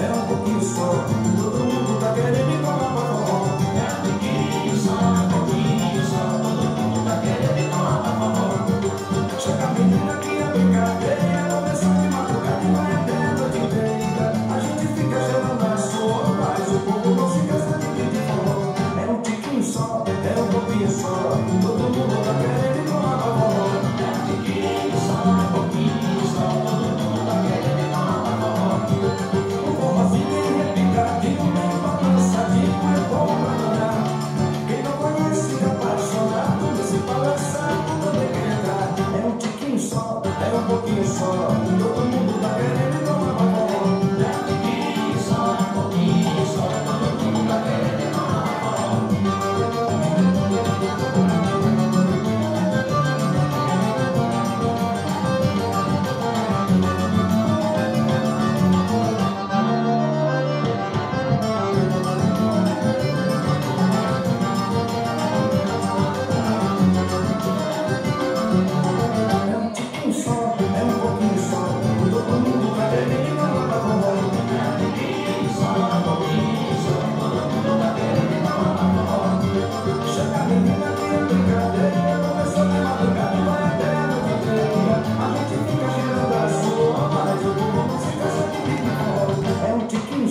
é um pouquinho só. Todo mundo tá querendo ir pra forró. É um pouquinho só, todo mundo tá querendo ir pra forró. Chega a menina que é brincadeira, começa de madrugada e vai até a noite inteira. A gente fica gerando a sua, mas o povo não se cansa de pedir forró. É um tiquinho só, é um pouquinho só. Todo mundo tá querendo ir pra forró. É um tiquinho só, um pouquinho só. Todo mundo tá querendo ir pra forró. O forrozinho é repicadinho, meio balançadinho, é bom pra dançar. Quem não conhece fica apaixonado, nesse balançado também quer entrar. É um tiquinho só, é um pouquinho só. Todo mundo tá querendo ir pra forró. É um tiquinho só, um pouquinho só. Todo mundo tá querendo ir pra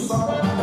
só.